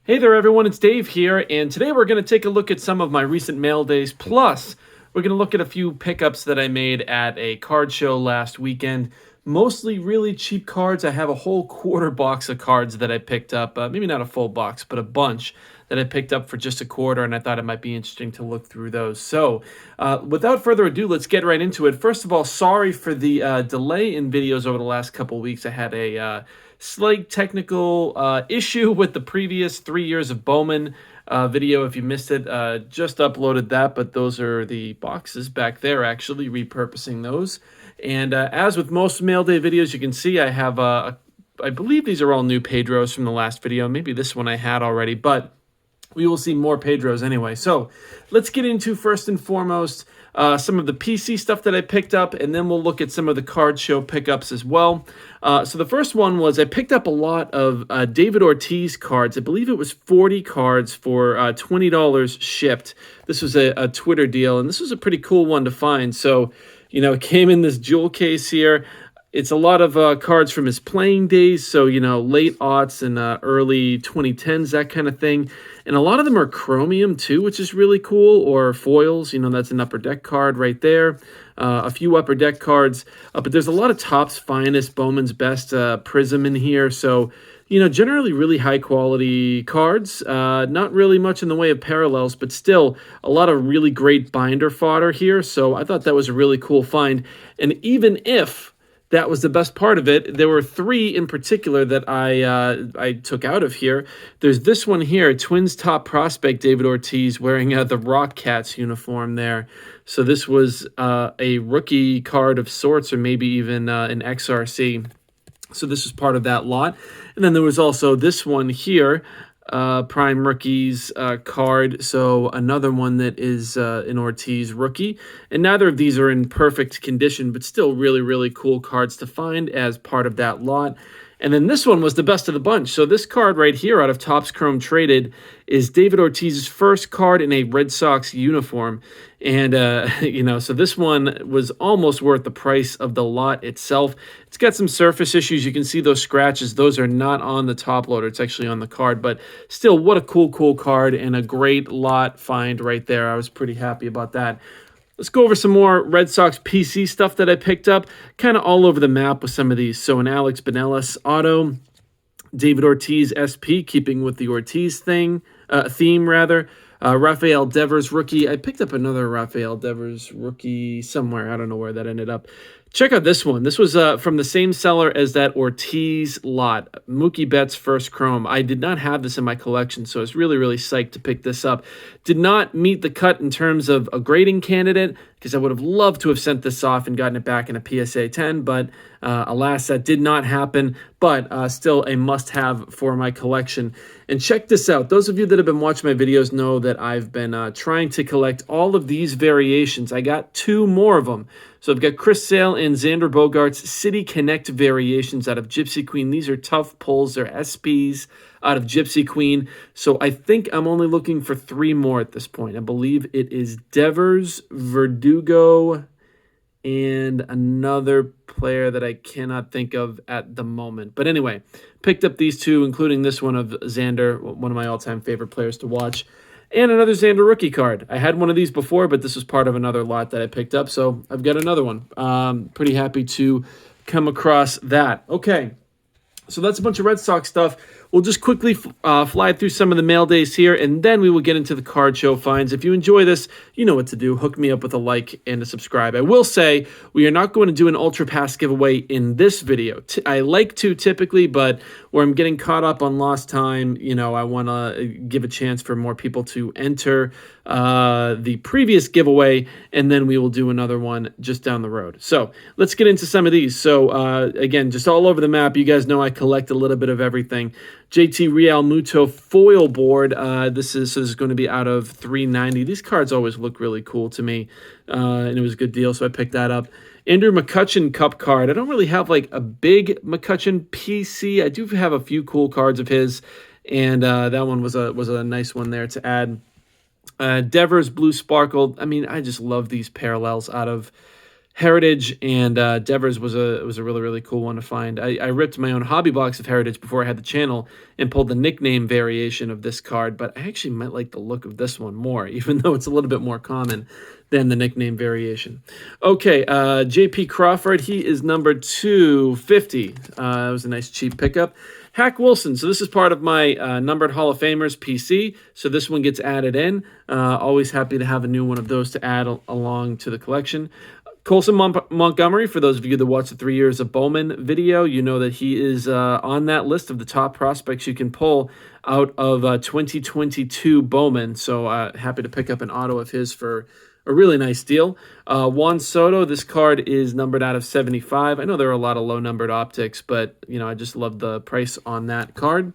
Hey there, everyone. It's Dave here, and today we're going to take a look at some of my recent mail days. Plus, we're going to look at a few pickups that I made at a card show last weekend. Mostly really cheap cards. I have a whole quarter box of cards that I picked up. Maybe not a full box, but a bunch that I picked up for just a quarter, and I thought it might be interesting to look through those. So, without further ado, let's get right into it. First of all, sorry for the delay in videos over the last couple weeks. I had a slight technical issue with the previous 3 years of Bowman video. If you missed it, just uploaded that, but those are the boxes back there, actually repurposing those. And as with most mail day videos, you can see I have I believe these are all new Pedros from the last video. Maybe this one I had already, but we will see more Pedros anyway. So let's get into, first and foremost, some of the PC stuff that I picked up, and then we'll look at some of the card show pickups as well. So the first one was I picked up a lot of David Ortiz cards. I believe it was 40 cards for $20 shipped. This was a Twitter deal, and this was a pretty cool one to find. So, it came in this jewel case here. It's a lot of cards from his playing days, so, late aughts and early 2010s, that kind of thing. And a lot of them are chromium, too, which is really cool, or foils. That's an Upper Deck card right there. A few Upper Deck cards. But there's a lot of Topps Finest, Bowman's Best Prism in here. So, generally really high-quality cards. Not really much in the way of parallels, but still a lot of really great binder fodder here. So I thought that was a really cool find. And even if that was the best part of it, there were three in particular that I took out of here. There's this one here, Twins top prospect David Ortiz, wearing the Rock Cats uniform there. So this was a rookie card of sorts, or maybe even an XRC. So this was part of that lot. And then there was also this one here, Prime Rookies card. So another one that is an Ortiz rookie. And neither of these are in perfect condition, but still really, really cool cards to find as part of that lot. And then this one was the best of the bunch. So this card right here out of Topps Chrome Traded is David Ortiz's first card in a Red Sox uniform. And, so this one was almost worth the price of the lot itself. It's got some surface issues. You can see those scratches. Those are not on the top loader. It's actually on the card. But still, what a cool card and a great lot find right there. I was pretty happy about that. Let's go over some more Red Sox PC stuff that I picked up, kind of all over the map with some of these. So an Alex Benelis auto, David Ortiz SP, keeping with the Ortiz theme. Rafael Devers rookie. I picked up another Rafael Devers rookie somewhere. I don't know where that ended up. Check out this one. This was from the same seller as that Ortiz lot, Mookie Betts first chrome. I did not have this in my collection, so I was really, really psyched to pick this up. Did not meet the cut in terms of a grading candidate, because I would have loved to have sent this off and gotten it back in a PSA 10, but alas, that did not happen, but still a must-have for my collection. And check this out. Those of you that have been watching my videos know that I've been trying to collect all of these variations. I got two more of them. So I've got Chris Sale and Xander Bogaerts City Connect variations out of Gypsy Queen. These are tough pulls. They're SPs out of Gypsy Queen. So I think I'm only looking for three more at this point. I believe it is Devers, Verdugo, and another player that I cannot think of at the moment. But anyway, picked up these two, including this one of Xander, one of my all-time favorite players to watch, and another Xander rookie card. I had one of these before, but this was part of another lot that I picked up, so I've got another one. Pretty happy to come across that. Okay, so that's a bunch of Red Sox stuff. We'll just quickly fly through some of the mail days here, and then we will get into the card show finds. If you enjoy this, you know what to do. Hook me up with a like and a subscribe. I will say we are not going to do an Ultra Pass giveaway in this video. I like to typically, but where I'm getting caught up on lost time, I want to give a chance for more people to enter the previous giveaway, and then we will do another one just down the road. So let's get into some of these. So again, just all over the map. You guys know I collect a little bit of everything. JT Real Muto foil board. This is going to be out of 390. These cards always look really cool to me, and it was a good deal, so I picked that up. Andrew McCutchen Cup card. I don't really have like a big McCutchen PC. I do have a few cool cards of his, and that one was a nice one there to add. Devers Blue Sparkle. I mean, I just love these parallels out of Heritage and Devers was a really really cool one to find. I ripped my own hobby box of Heritage before I had the channel and pulled the nickname variation of this card, but I actually might like the look of this one more, even though it's a little bit more common than the nickname variation. Okay, J.P. Crawford, he is number 250. That was a nice cheap pickup. Hack Wilson. So this is part of my numbered Hall of Famers PC. So this one gets added in. Always happy to have a new one of those to add along to the collection. Colson Montgomery, for those of you that watched the 3 years of Bowman video, you know that he is on that list of the top prospects you can pull out of 2022 Bowman. So happy to pick up an auto of his for a really nice deal. Juan Soto, this card is numbered out of 75. I know there are a lot of low-numbered optics, but I just love the price on that card.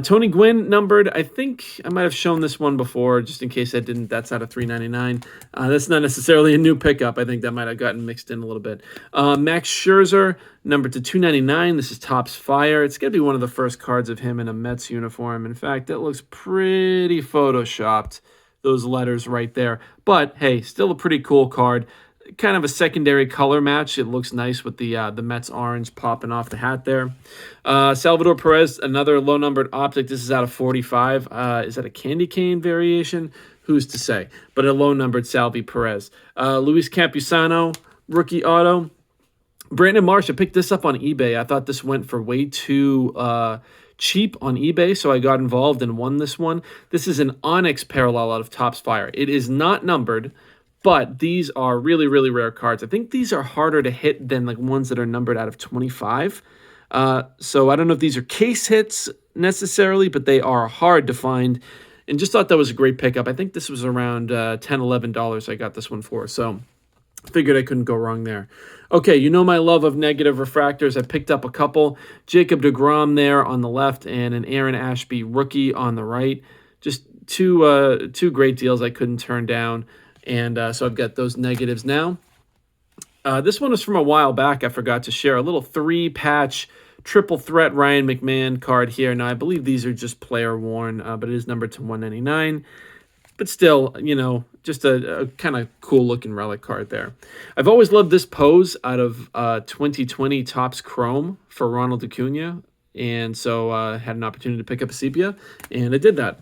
Tony Gwynn numbered, I think I might have shown this one before, just in case I didn't. That's out of $3.99. That's not necessarily a new pickup. I think that might have gotten mixed in a little bit. Max Scherzer numbered to $2.99. This is Topps Fire. It's going to be one of the first cards of him in a Mets uniform. In fact, that looks pretty photoshopped, those letters right there. But, hey, still a pretty cool card. Kind of a secondary color match. It looks nice with the Mets orange popping off the hat there. Salvador Perez, another low-numbered optic. This is out of 45. Is that a candy cane variation? Who's to say? But a low-numbered Salvi Perez. Luis Campusano, rookie auto. Brandon Marsh, I picked this up on eBay. I thought this went for way too cheap on eBay, so I got involved and won this one. This is an Onyx parallel out of Topps Fire. It is not numbered, but these are really, really rare cards. I think these are harder to hit than like ones that are numbered out of 25. So I don't know if these are case hits necessarily, but they are hard to find. And just thought that was a great pickup. I think this was around $10, $11 I got this one for. So figured I couldn't go wrong there. Okay, you know my love of negative refractors. I picked up a couple. Jacob deGrom there on the left and an Aaron Ashby rookie on the right. Just two great deals I couldn't turn down. And so I've got those negatives now. This one was from a while back. I forgot to share a little 3-patch triple threat Ryan McMahon card here. Now, I believe these are just player worn, but it is numbered to 199. But still, just a kind of cool looking relic card there. I've always loved this pose out of 2020 Topps Chrome for Ronald Acuna. And so I had an opportunity to pick up a sepia, and I did that.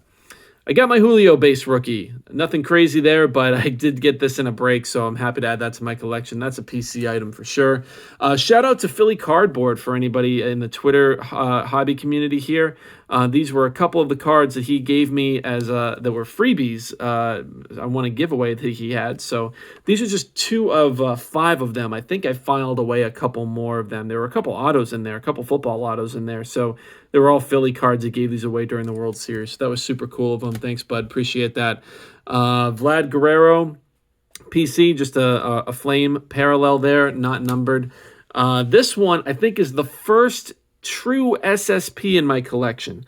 I got my Julio base rookie. Nothing crazy there, but I did get this in a break, so I'm happy to add that to my collection. That's a PC item for sure. Shout out to Philly Cardboard for anybody in the Twitter hobby community here. These were a couple of the cards that he gave me as that were freebies. I want to give away that he had. So these are just 2 of 5 of them. I think I filed away a couple more of them. There were a couple autos in there, a couple football autos in there. So they were all Philly cards that gave these away during the World Series. So that was super cool of them. Thanks, bud. Appreciate that. Vlad Guerrero, PC, just a flame parallel there, not numbered. This one, I think, is the first true SSP in my collection.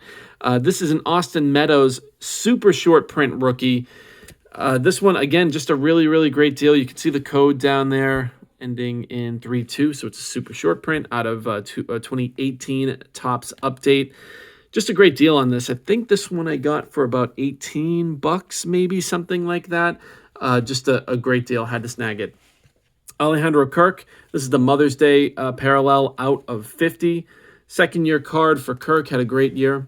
This is an Austin Meadows super short print rookie. This one, again, just a really, really great deal. You can see the code down there ending in 32, so it's a super short print out of 2018 Topps Update. Just a great deal on this. I think this one I got for about $18, maybe something like that. Just a great deal. Had to snag it. Alejandro Kirk. This is the Mother's Day parallel out of 50. Second-year card for Kirk. Had a great year.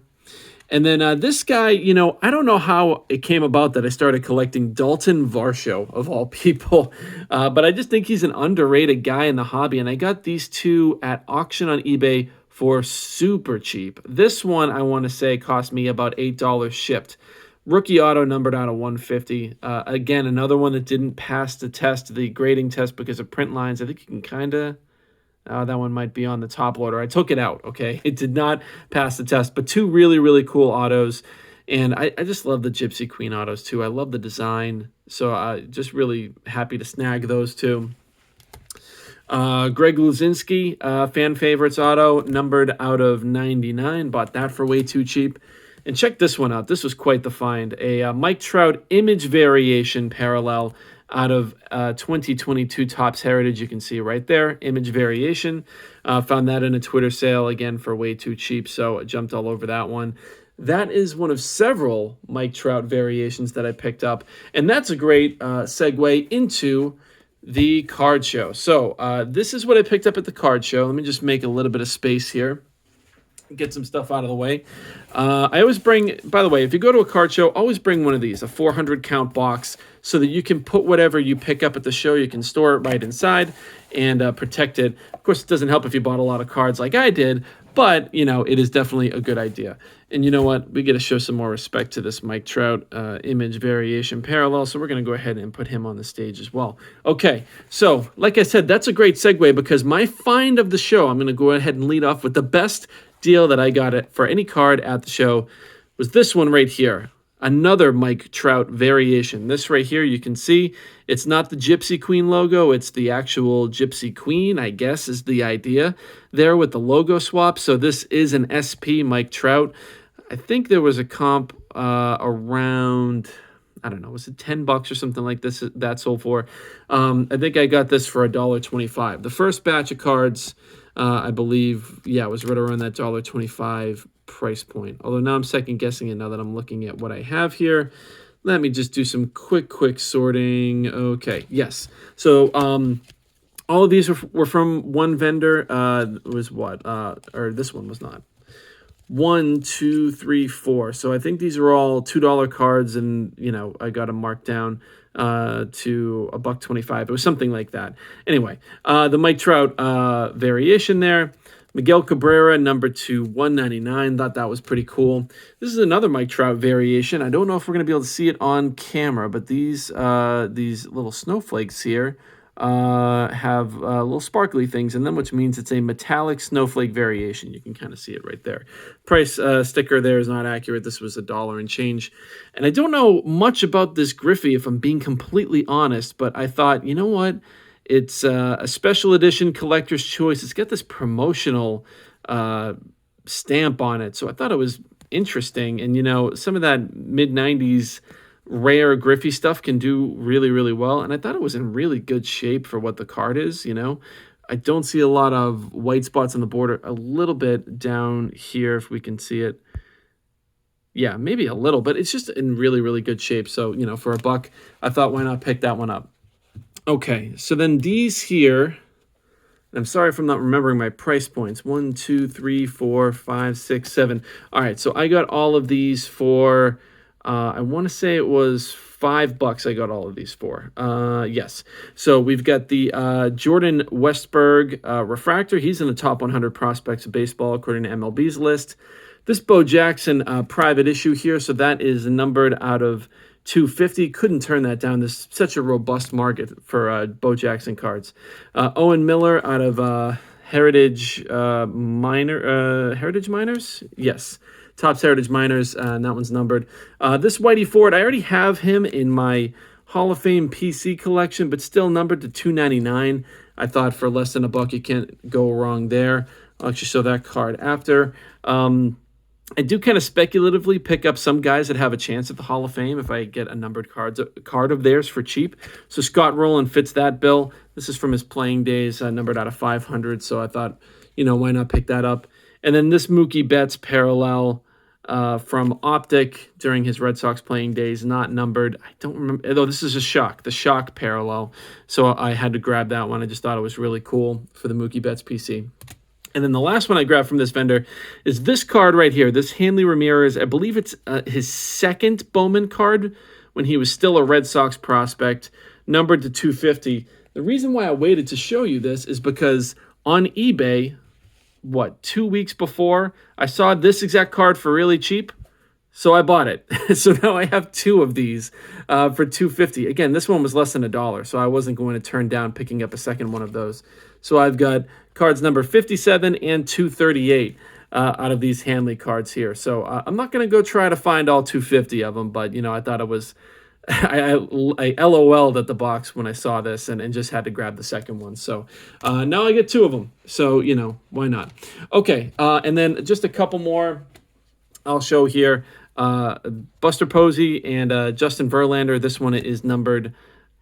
And then this guy, I don't know how it came about that I started collecting Dalton Varsho, of all people. But I just think he's an underrated guy in the hobby. And I got these 2 at auction on eBay for super cheap. This one, I want to say, cost me about $8 shipped. Rookie auto numbered out of 150. Again, another one that didn't pass the test, the grading test, because of print lines. I think you can kind of... that one might be on the top loader. I took it out, okay? It did not pass the test, but 2 really, really cool autos. And I just love the Gypsy Queen autos, too. I love the design. So just really happy to snag those 2. Greg Luzinski, fan favorites auto, numbered out of 99. Bought that for way too cheap. And check this one out. This was quite the find. A Mike Trout image variation parallel out of 2022 Topps Heritage. You can see right there, image variation. Found that in a Twitter sale, again, for way too cheap, so I jumped all over that one. That is one of several Mike Trout variations that I picked up, and that's a great segue into the card show. So this is what I picked up at the card show. Let me just make a little bit of space here, get some stuff out of the way. I always bring, by the way, if you go to a card show, always bring one of these, a 400 count box, so that you can put whatever you pick up at the show, you can store it right inside and protect it. Of course, it doesn't help if you bought a lot of cards like I did, but, you know, it is definitely a good idea. And you know what? We got to show some more respect to this Mike Trout image variation parallel, so we're going to go ahead and put him on the stage as well. Okay, so like I said, that's a great segue because my find of the show, I'm going to go ahead and lead off with the best deal that I got it for any card at the show was this one right here. Another Mike Trout variation. This right here, you can see it's not the Gypsy Queen logo. It's the actual Gypsy Queen, I guess, is the idea there with the logo swap. So this is an SP Mike Trout. I think there was a comp around, I don't know, was it $10 or something like this that sold for? I think I got this for $1.25. The first batch of cards, I believe, yeah, it was right around that $1.25 price point. Although now I'm second guessing it now that I'm looking at what I have here. Let me just do some quick sorting. Okay, yes. So all of these were from one vendor. It was what? Or this one was not. 1, 2, 3, 4. So I think these are all $2 cards, and you know I got them marked down to $1.25. It was something like that. Anyway, the Mike Trout variation there. Miguel Cabrera, number 2/199. Thought that was pretty cool. This is another Mike Trout variation. I don't know if we're going to be able to see it on camera, but these little snowflakes here have little sparkly things in them, which means it's a metallic snowflake variation. You can kind of see it right there. Price sticker there is not accurate. This was $1 and change. And I don't know much about this Griffey, if I'm being completely honest, but I thought, you know what? It's a special edition collector's choice. It's got this promotional stamp on it. So I thought it was interesting. And, you know, some of that mid-90s rare Griffey stuff can do really well. And I thought it was in really good shape for what the card is, you know. I don't see a lot of white spots on the border. A little bit down here, if we can see it. Yeah, maybe a little, but it's just in really good shape. So, you know, for $1, I thought, why not pick that one up? Okay, so then these here, I'm sorry if I'm not remembering my price points. 1, 2, 3, 4, 5, 6, 7. All right, so I got all of these for, I want to say it was $5 I got all of these for. Yes. So we've got the Jordan Westberg refractor. He's in the top 100 prospects of baseball, according to MLB's list. This Bo Jackson private issue here, so that is numbered out of 250. Couldn't turn that down. There's such a robust market for Bo Jackson cards. Owen Miller out of Heritage Miners. Yes, Topps Heritage Miners, and that one's numbered. This Whitey Ford, I already have him in my Hall of Fame PC collection, but still numbered to $2.99. I thought for less than $1, you can't go wrong there. I'll actually show that card after. I do kind of speculatively pick up some guys that have a chance at the Hall of Fame if I get a numbered card of theirs for cheap. So Scott Rowland fits that bill. This is from his playing days, numbered out of 500. So I thought, you know, why not pick that up? And then this Mookie Betts parallel from Optic during his Red Sox playing days, not numbered. I don't remember. Though this is the Shock parallel. So I had to grab that one. I just thought it was really cool for the Mookie Betts PC. And then the last one I grabbed from this vendor is this card right here, this Hanley Ramirez. I believe it's his second Bowman card when he was still a Red Sox prospect, numbered to 250. The reason why I waited to show you this is because on eBay, 2 weeks before, I saw this exact card for really cheap, so I bought it. So now I have 2 of these for $2.50. Again, this one was less than $1, so I wasn't going to turn down picking up a second one of those. So I've got cards number 57 and 238 out of these Hanley cards here. So I'm not going to go try to find all 250 of them, but, you know, I thought it was, I LOL'd at the box when I saw this and just had to grab the second one. So now I get 2 of them. So, you know, why not? Okay, and then just a couple more I'll show here. Buster Posey and Justin Verlander. This one is numbered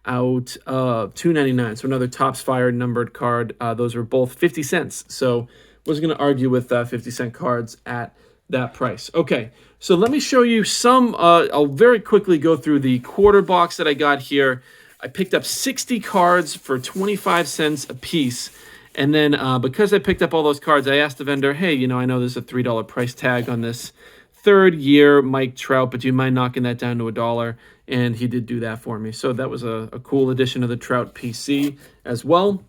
out of $2.99. So another Topps Fire numbered card. Those were both 50 cents. So wasn't going to argue with 50-cent cards at that price. Okay, so let me show you some. I'll very quickly go through the quarter box that I got here. I picked up 60 cards for 25 cents a piece. And then because I picked up all those cards, I asked the vendor, hey, I know there's a $3 price tag on this third year Mike Trout, but do you mind knocking that down to $1? And he did do that for me. So that was a cool addition of the Trout PC as well.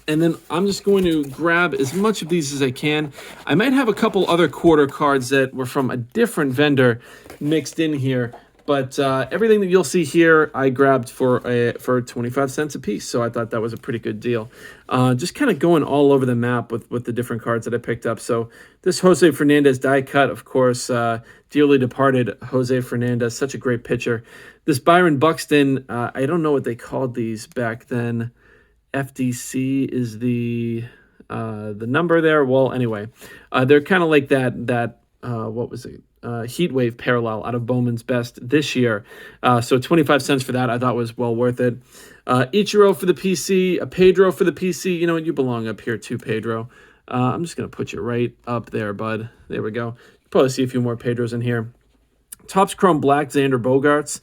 And then I'm just going to grab as much of these as I can. I might have a couple other quarter cards that were from a different vendor mixed in here. But everything that you'll see here, I grabbed for 25 cents a piece. So I thought that was a pretty good deal. Just kind of going all over the map with the different cards that I picked up. So this Jose Fernandez die cut, of course, dearly departed Jose Fernandez, such a great pitcher. This Byron Buxton, I don't know what they called these back then. FDC is the number there. Well, anyway, they're kind of like that what was it? Heat Wave parallel out of Bowman's Best this year. So 25 cents for that I thought was well worth it. Ichiro for the PC, a Pedro for the PC. You know what? You belong up here too, Pedro. I'm just going to put you right up there, bud. There we go. You'll probably see a few more Pedros in here. Topps Chrome Black, Xander Bogaerts.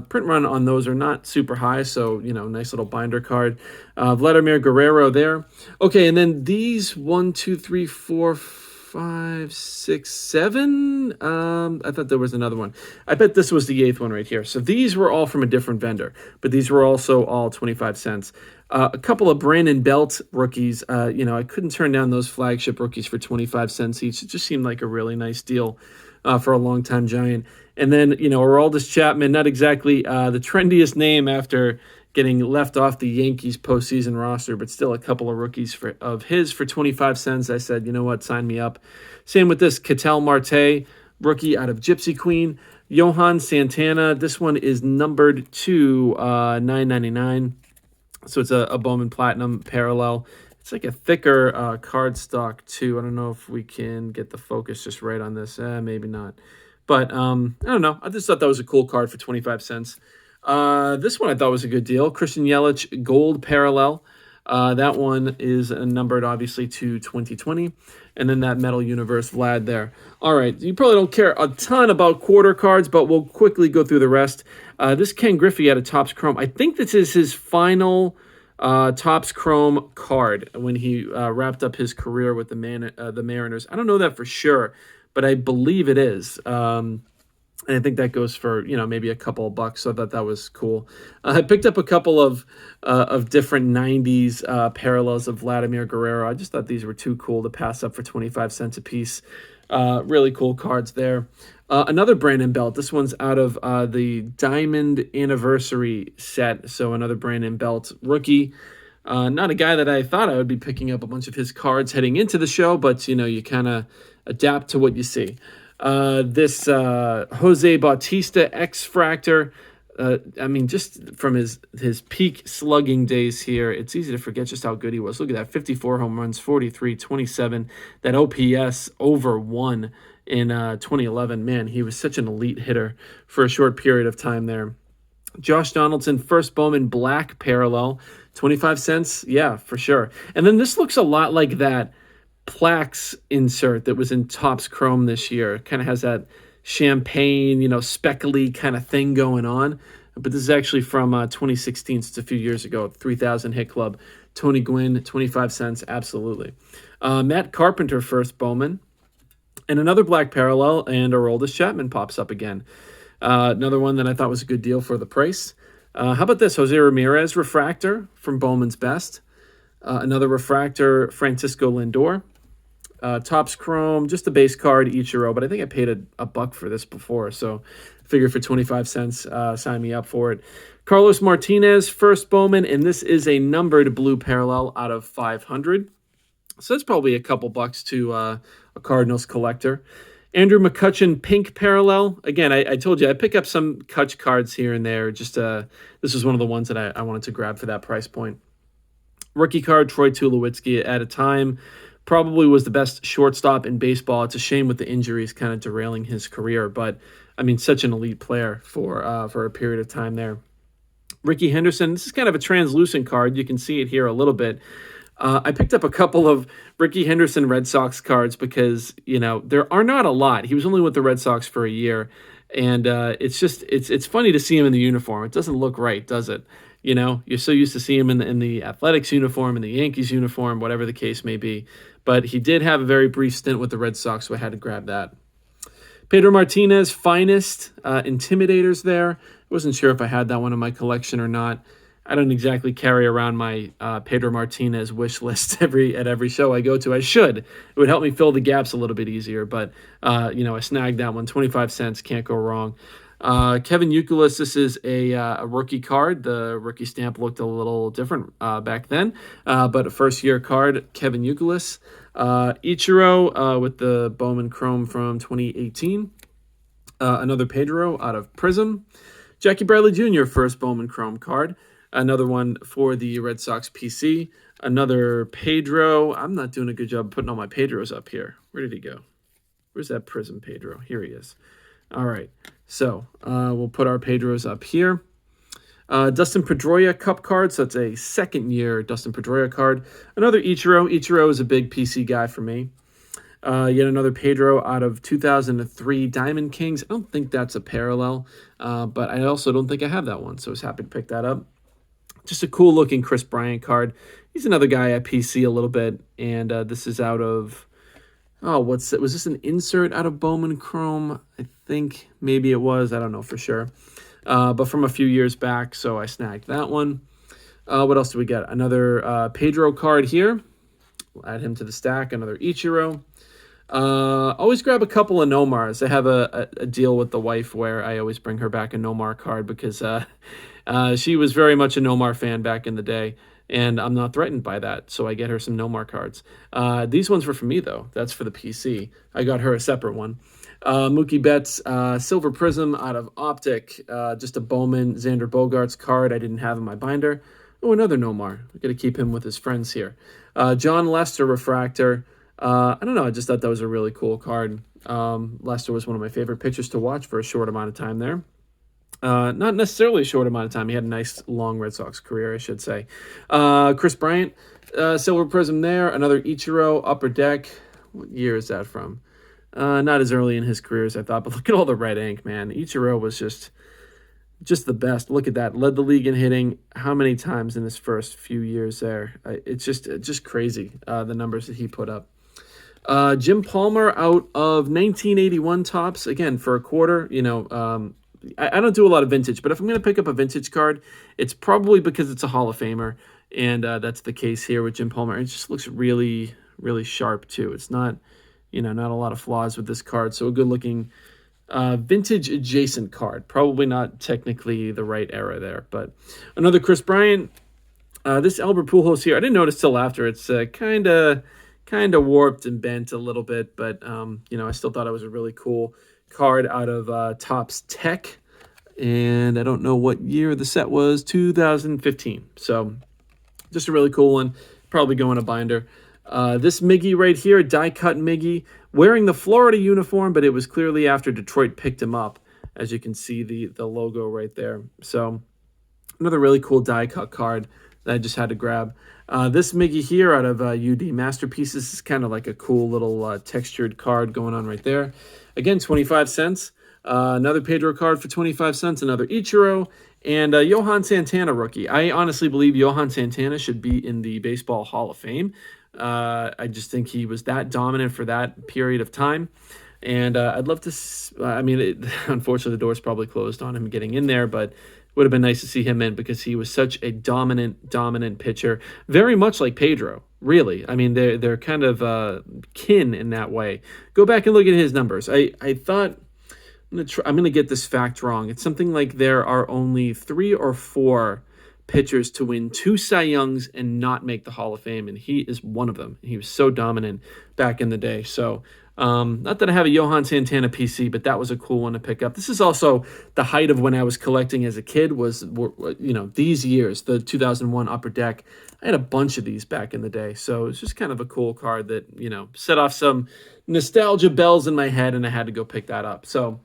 Print run on those are not super high, so, nice little binder card. Vladimir Guerrero there. Okay, and then these 1, 2, 3, 4, 5, 6, 7. I thought there was another one. I bet this was the 8th one right here. So these were all from a different vendor, but these were also all 25 cents. A couple of Brandon Belt rookies. I couldn't turn down those flagship rookies for 25 cents each. It just seemed like a really nice deal for a longtime Giant. And then, Aroldis Chapman, not exactly the trendiest name after getting left off the Yankees postseason roster, but still a couple of rookies of his for 25 cents. I said, you know what, sign me up. Same with this Ketel Marte, rookie out of Gypsy Queen. Johan Santana, this one is numbered to $9.99. So it's a Bowman Platinum parallel. It's like a thicker cardstock too. I don't know if we can get the focus just right on this. Maybe not. But I don't know. I just thought that was a cool card for 25 cents. This one I thought was a good deal. Christian Yelich Gold Parallel. That one is numbered obviously to 2020. And then that Metal Universe Vlad there. All right. You probably don't care a ton about quarter cards, but we'll quickly go through the rest. This Ken Griffey out of Topps Chrome. I think this is his final Topps Chrome card when he wrapped up his career with the Mariners. I don't know that for sure, but I believe it is. And I think that goes for, maybe a couple of bucks. So I thought that was cool. I picked up a couple of different 90s parallels of Vladimir Guerrero. I just thought these were too cool to pass up for 25 cents a piece. Really cool cards there. Another Brandon Belt. This one's out of the Diamond Anniversary set. So another Brandon Belt rookie. Not a guy that I thought I would be picking up a bunch of his cards heading into the show, but, you kind of adapt to what you see. This Jose Bautista X-Fractor. Just from his peak slugging days here, it's easy to forget just how good he was. Look at that, 54 home runs, 43, 27. That OPS over 1 in 2011. Man, he was such an elite hitter for a short period of time there. Josh Donaldson, first Bowman Black Parallel, 25 cents. Yeah, for sure. And then this looks a lot like that Plaques insert that was in Topps Chrome this year. Kind of has that champagne, speckly kind of thing going on. But this is actually from 2016, so it's a few years ago, 3,000 hit club. Tony Gwynn, 25 cents, absolutely. Matt Carpenter, first Bowman. And another black parallel, and Aroldis Chapman pops up again. Another one that I thought was a good deal for the price. How about this? Jose Ramirez refractor from Bowman's Best. Another refractor, Francisco Lindor. Topps Chrome, just a base card, Ichiro, but I think I paid a buck for this before, so figure for 25 cents, sign me up for it. Carlos Martinez, first Bowman, and this is a numbered blue parallel out of 500. So that's probably a couple bucks to a Cardinals collector. Andrew McCutchen pink parallel. Again, I told you I pick up some Kutch cards here and there. Just this was one of the ones that I wanted to grab for that price point. Rookie card, Troy Tulowitzki at a time. Probably was the best shortstop in baseball. It's a shame with the injuries kind of derailing his career, but such an elite player for a period of time there. Ricky Henderson, this is kind of a translucent card. You can see it here a little bit. I picked up a couple of Ricky Henderson Red Sox cards because, there are not a lot. He was only with the Red Sox for a year, And it's funny to see him in the uniform. It doesn't look right, does it? You know, you're so used to seeing him in the Athletics uniform, in the Yankees uniform, whatever the case may be. But he did have a very brief stint with the Red Sox, so I had to grab that. Pedro Martinez, finest intimidators there. I wasn't sure if I had that one in my collection or not. I don't exactly carry around my Pedro Martinez wish list at every show I go to. I should. It would help me fill the gaps a little bit easier. But I snagged that one. 25 cents, can't go wrong. Kevin Youkilis, this is a rookie card. The rookie stamp looked a little different back then, but a first-year card, Kevin Youkilis. Ichiro with the Bowman Chrome from 2018. Another Pedro out of Prism. Jackie Bradley Jr., first Bowman Chrome card. Another one for the Red Sox PC. Another Pedro. I'm not doing a good job putting all my Pedros up here. Where did he go? Where's that Prism Pedro? Here he is. All right. So we'll put our Pedros up here. Dustin Pedroia Cup card. So it's a second-year Dustin Pedroia card. Another Ichiro. Ichiro is a big PC guy for me. Yet another Pedro out of 2003 Diamond Kings. I don't think that's a parallel, but I also don't think I have that one, so I was happy to pick that up. Just a cool-looking Chris Bryant card. He's another guy I PC a little bit, and this is out of... Oh, was this an insert out of Bowman Chrome? I think maybe it was. I don't know for sure. But from a few years back, so I snagged that one. What else do we get? Another Pedro card here. We'll add him to the stack. Another Ichiro. Always grab a couple of Nomars. I have a deal with the wife where I always bring her back a Nomar card because she was very much a Nomar fan back in the day, and I'm not threatened by that, so I get her some Nomar cards. These ones were for me, though. That's for the PC. I got her a separate one. Mookie Betts, Silver Prism out of Optic, just a Bowman Xander Bogaerts card I didn't have in my binder. Oh, another Nomar. I got to keep him with his friends here. John Lester Refractor. I don't know. I just thought that was a really cool card. Lester was one of my favorite pitchers to watch for a short amount of time there. Not necessarily a short amount of time. He had a nice, long Red Sox career, I should say. Chris Bryant, Silver Prism there. Another Ichiro, Upper Deck. What year is that from? Not as early in his career as I thought, but look at all the red ink, man. Ichiro was just the best. Look at that. Led the league in hitting how many times in his first few years there. It's just crazy, the numbers that he put up. Jim Palmer out of 1981 Topps, again, for a quarter. I don't do a lot of vintage, but if I'm going to pick up a vintage card, it's probably because it's a Hall of Famer, and that's the case here with Jim Palmer. It just looks really, really sharp, too. It's not, not a lot of flaws with this card, so a good-looking vintage adjacent card. Probably not technically the right era there, but another Chris Bryant. This Albert Pujols here, I didn't notice till after. It's kind of warped and bent a little bit, but I still thought it was a really cool card out of Topps Tech, and I don't know what year the set was, 2015. So just a really cool one, probably go in a binder. This Miggy right here, die cut Miggy, wearing the Florida uniform, but it was clearly after Detroit picked him up, as you can see the logo right there. So another really cool die cut card that I just had to grab. This Miggy here out of UD Masterpieces is kind of like a cool little textured card going on right there. Again, 25 cents. Another Pedro card for 25 cents. Another Ichiro. And Johan Santana rookie. I honestly believe Johan Santana should be in the Baseball Hall of Fame. I just think he was that dominant for that period of time. And I'd love to... unfortunately, the door's probably closed on him getting in there, but... would have been nice to see him in because he was such a dominant pitcher. Very much like Pedro, really. I mean, they're kind of kin in that way. Go back and look at his numbers. I thought, I'm going to get this fact wrong. It's something like there are only 3 or 4 pitchers to win 2 Cy Youngs and not make the Hall of Fame, and he is one of them. He was so dominant back in the day. So not that I have a Johan Santana PC, but that was a cool one to pick up. This is also the height of when I was collecting as a kid was, these years, the 2001 Upper Deck. I had a bunch of these back in the day. So it's just kind of a cool card that, set off some nostalgia bells in my head, and I had to go pick that up. So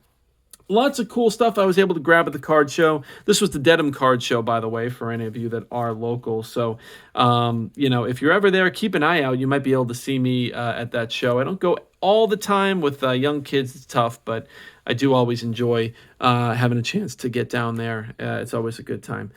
lots of cool stuff I was able to grab at the card show. This was the Dedham card show, by the way, for any of you that are local. So, if you're ever there, keep an eye out. You might be able to see me at that show. I don't go all the time. With young kids, it's tough, but I do always enjoy having a chance to get down there. It's always a good time.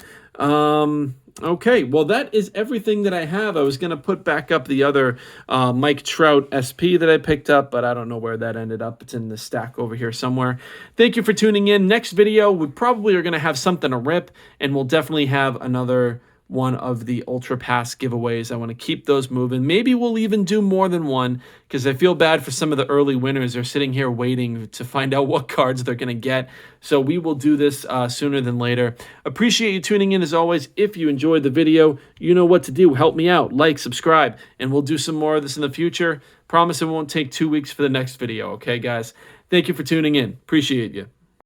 Okay, well, that is everything that I have. I was going to put back up the other Mike Trout SP that I picked up, but I don't know where that ended up. It's in the stack over here somewhere. Thank you for tuning in. Next video, we probably are going to have something to rip, and we'll definitely have another one of the Ultra Pass giveaways. I want to keep those moving. Maybe we'll even do more than one, because I feel bad for some of the early winners. They're sitting here waiting to find out what cards they're going to get. So we will do this sooner than later. Appreciate you tuning in as always. If you enjoyed the video, you know what to do. Help me out. Like, subscribe, and we'll do some more of this in the future. Promise it won't take 2 weeks for the next video. Okay, guys? Thank you for tuning in. Appreciate you.